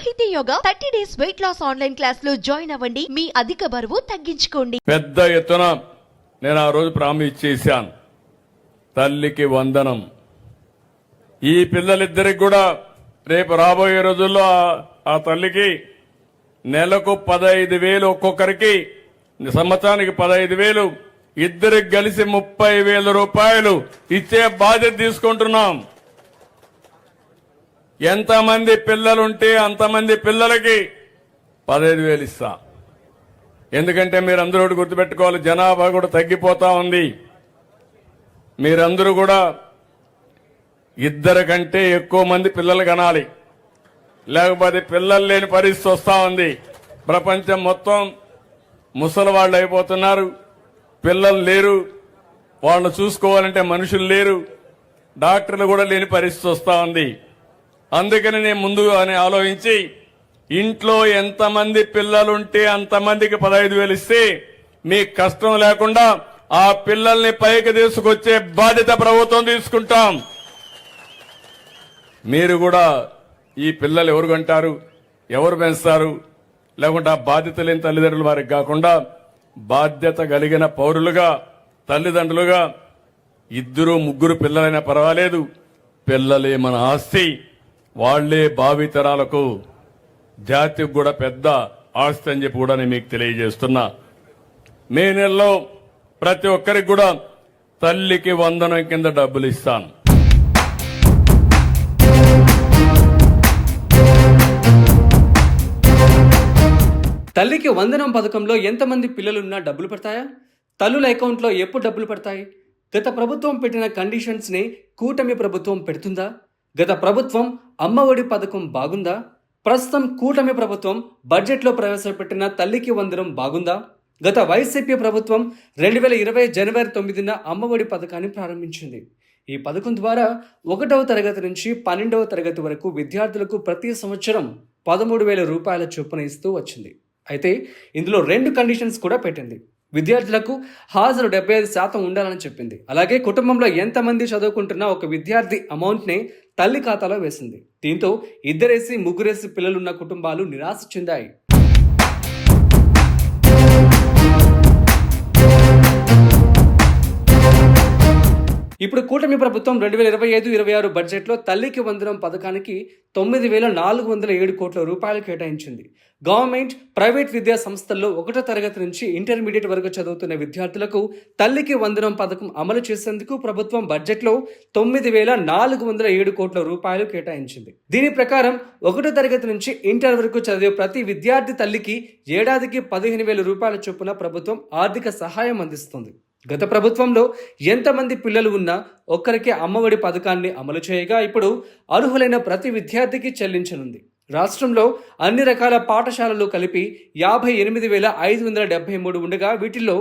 సాహితీ yoga 30 days weight loss online class లో join అవ్వండి. మీ అధిక బరువు తగ్గించుకోండి. పెద్ద ఎత్తున నేను ఆ రోజు ప్రామిస్ చేశాను, తల్లికి వందనం. ఈ పిల్లలిద్దరికి కూడా రేపు రాబోయే రోజుల్లో ఆ తల్లికి నెలకు 15,000 ఒక్కొక్కరికి, సంవత్సరానికి 15,000, ఇద్దరికి కలిసి 30,000 రూపాయలు ఇచ్చే బాధ్యత తీసుకుంటున్నాం. ఎంతమంది పిల్లలుంటే అంతమంది పిల్లలకి 15,000 ఇస్తా. ఎందుకంటే మీరందరూ కూడా గుర్తుపెట్టుకోవాలి, జనాభా కూడా తగ్గిపోతా ఉంది. మీరందరూ కూడా ఇద్దరు కంటే ఎక్కువ మంది పిల్లలు కనాలి, లేకపోతే పిల్లలు లేని పరిస్థితి వస్తా ఉంది. ప్రపంచం మొత్తం ముసలి వాళ్ళు అయిపోతున్నారు, పిల్లలు లేరు, వాళ్ళని చూసుకోవాలంటే మనుషులు లేరు, డాక్టర్లు కూడా లేని పరిస్థితి వస్తా ఉంది. అందుకని నేను ముందు అని ఆలోచించి ఇంట్లో ఎంతమంది పిల్లలుంటే అంతమందికి 15,000 ఇస్తే మీకు కష్టం లేకుండా ఆ పిల్లల్ని పైకి తీసుకొచ్చే బాధ్యత ప్రభుత్వం తీసుకుంటాం. మీరు కూడా ఈ పిల్లలు ఎవరు కంటారు, ఎవరు పెంచుతారు, లేకుంటే ఆ బాధ్యత లేని తల్లిదండ్రుల వారికి కాకుండా బాధ్యత కలిగిన పౌరులుగా, తల్లిదండ్రులుగా ఇద్దరు ముగ్గురు పిల్లలైనా పర్వాలేదు, పిల్లలే మన ఆస్తి. వాళ్లే భావితరాలకు, జాతికి కూడా పెద్ద ఆస్తి అని చెప్పి కూడా నేను మీకు తెలియజేస్తున్నా. మే నెలలో ప్రతి ఒక్కరికి కూడా తల్లికి వందనం కింద డబ్బులు ఇస్తాను. తల్లికి వందనం పథకంలో ఎంతమంది పిల్లలున్నా డబ్బులు పడతాయా? తల్లుల అకౌంట్లో ఎప్పుడు డబ్బులు పడతాయి? గత ప్రభుత్వం పెట్టిన కండిషన్స్ ని కూటమి ప్రభుత్వం పెడుతుందా? గత ప్రభుత్వం అమ్మఒడి పథకం బాగుందా? ప్రస్తుతం కూటమి ప్రభుత్వం బడ్జెట్లో ప్రవేశపెట్టిన తల్లికి వందనం బాగుందా? గత వైసీపీ ప్రభుత్వం 2020 జనవరి 9న అమ్మఒడి పథకాన్ని ప్రారంభించింది. ఈ పథకం ద్వారా 1వ తరగతి నుంచి 12వ తరగతి వరకు విద్యార్థులకు ప్రతి సంవత్సరం 13,000 రూపాయల చొప్పున ఇస్తూ వచ్చింది. అయితే ఇందులో 2 కండిషన్స్ కూడా పెట్టింది. విద్యార్థులకు హాజరు 75% ఉండాలని చెప్పింది. అలాగే కుటుంబంలో ఎంతమంది చదువుకుంటున్నా ఒక విద్యార్థి అమౌంట్ని తల్లి ఖాతాలో వేసింది. దీంతో 2 3 పిల్లలున్న కుటుంబాలు నిరాశ చెందాయి. ఇప్పుడు కూటమి ప్రభుత్వం 2025-26 బడ్జెట్లో తల్లికి వందనం పథకానికి 9,407 కోట్ల రూపాయలు కేటాయించింది. గవర్నమెంట్, ప్రైవేట్ విద్యా సంస్థల్లో 1వ తరగతి నుంచి ఇంటర్మీడియట్ వరకు చదువుతున్న విద్యార్థులకు తల్లికి వందనం పథకం అమలు చేసేందుకు ప్రభుత్వం బడ్జెట్లో 9,407 కోట్ల రూపాయలు కేటాయించింది. దీని ప్రకారం 1వ తరగతి నుంచి ఇంటర్ వరకు చదివే ప్రతి విద్యార్థి తల్లికి ఏడాదికి 15,000 రూపాయల చొప్పున ప్రభుత్వం ఆర్థిక సహాయం అందిస్తుంది. గత ప్రభుత్వంలో ఎంతమంది పిల్లలు ఉన్నా ఒక్కరికే అమ్మఒడి పథకాన్ని అమలు చేయగా ఇప్పుడు అర్హులైన ప్రతి విద్యార్థికి చెల్లించనుంది. రాష్ట్రంలో అన్ని రకాల పాఠశాలలు కలిపి 58,573 ఉండగా వీటిల్లో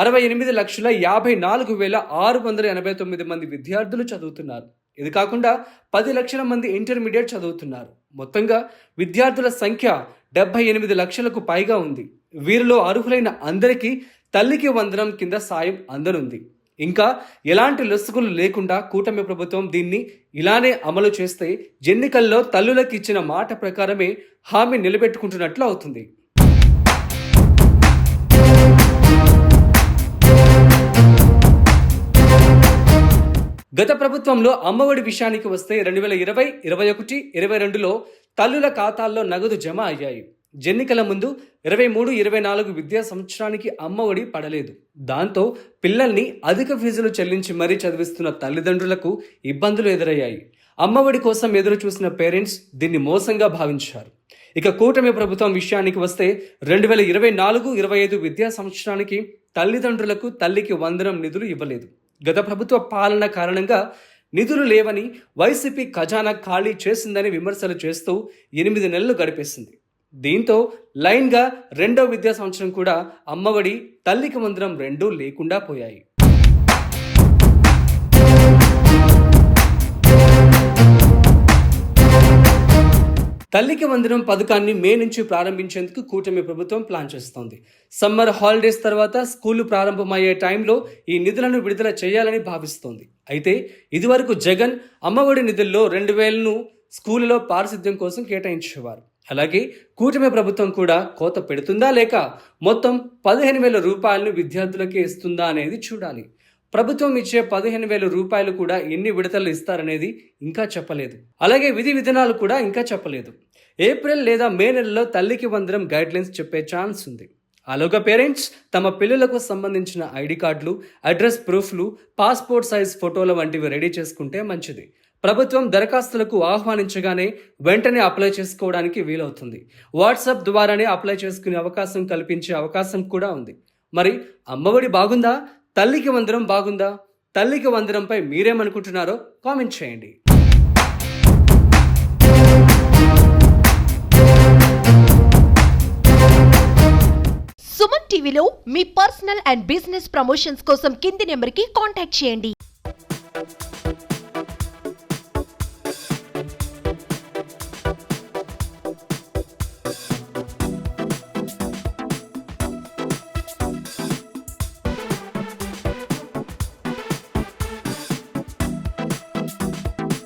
68,54,689 మంది విద్యార్థులు చదువుతున్నారు. ఇది కాకుండా 10 లక్షల మంది ఇంటర్మీడియట్ చదువుతున్నారు. మొత్తంగా విద్యార్థుల సంఖ్య 78 లక్షలకు పైగా ఉంది. వీరిలో అర్హులైన అందరికీ తల్లికి వందనం కింద సాయం అందనుంది. ఇంకా ఎలాంటి లొసుగులు లేకుండా కూటమి ప్రభుత్వం దీన్ని ఇలానే అమలు చేస్తే ఎన్నికల్లో తల్లులకు ఇచ్చిన మాట ప్రకారమే హామీ నిలబెట్టుకుంటున్నట్లు అవుతుంది. గత ప్రభుత్వంలో అమ్మఒడి విషయానికి వస్తే 2020, 21, 22లో తల్లుల ఖాతాల్లో నగదు జమ అయ్యాయి. ఎన్నికల ముందు 23, 24 విద్యా సంవత్సరానికి అమ్మఒడి పడలేదు. దాంతో పిల్లల్ని అధిక ఫీజులు చెల్లించి మరీ చదివిస్తున్న తల్లిదండ్రులకు ఇబ్బందులు ఎదురయ్యాయి. అమ్మఒడి కోసం ఎదురు చూసిన పేరెంట్స్ దీన్ని మోసంగా భావించారు. ఇక కూటమి ప్రభుత్వం విషయానికి వస్తే 2024-25 విద్యా సంవత్సరానికి తల్లిదండ్రులకు తల్లికి వందనం నిధులు ఇవ్వలేదు. గత ప్రభుత్వ పాలన కారణంగా నిధులు లేవని, వైసీపీ ఖజానా ఖాళీ చేసిందని విమర్శలు చేస్తూ 8 నెలలు గడిపేసింది. దీంతో లైన్గా 2వ విద్యా సంవత్సరం కూడా అమ్మఒడి, తల్లికి వందనం 2 లేకుండా పోయాయి. తల్లికి వందనం పథకాన్ని మే నుంచి ప్రారంభించేందుకు కూటమి ప్రభుత్వం ప్లాన్ చేస్తోంది. సమ్మర్ హాలిడేస్ తర్వాత స్కూళ్లు ప్రారంభమయ్యే టైంలో ఈ నిధులను విడుదల చేయాలని భావిస్తోంది. అయితే ఇదివరకు జగన్ అమ్మఒడి నిధుల్లో 2,000ను స్కూళ్లలో పారిశుద్ధ్యం కోసం కేటాయించేవారు. అలాగే కూటమి ప్రభుత్వం కూడా కోత పెడుతుందా లేక మొత్తం 15,000 రూపాయలను విద్యార్థులకే ఇస్తుందా అనేది చూడాలి. ప్రభుత్వం ఇచ్చే 15,000 రూపాయలు కూడా ఎన్ని విడతలు ఇస్తారనేది ఇంకా చెప్పలేదు. అలాగే విధి విధానాలు కూడా ఇంకా చెప్పలేదు. ఏప్రిల్ లేదా మే నెలలో తల్లికి వందనం గైడ్లైన్స్ చెప్పే ఛాన్స్ ఉంది. అలాగే పేరెంట్స్ తమ పిల్లలకు సంబంధించిన ఐడి కార్డులు, అడ్రస్ ప్రూఫ్లు, పాస్పోర్ట్ సైజ్ ఫోటోల వంటివి రెడీ చేసుకుంటే మంచిది. ప్రభుత్వం దరఖాస్తులకు ఆహ్వానించగానే వెంటనే అప్లై చేసుకోవడానికి వీలవుతుంది. వాట్సాప్ ద్వారానే అప్లై చేసుకునే అవకాశం కల్పించే అవకాశం కూడా ఉంది. మరి అమ్మఒడి బాగుందా? తల్లికి వందనం బాగుందా? తల్లికి వందనంపై మీరేమనుకుంటున్నారో కామెంట్ చేయండి. సుమన్ టీవీలో మీ పర్సనల్ అండ్ బిజినెస్ ప్రమోషన్స్ కోసం కింది నెంబర్కి కాంటాక్ట్ చేయండి.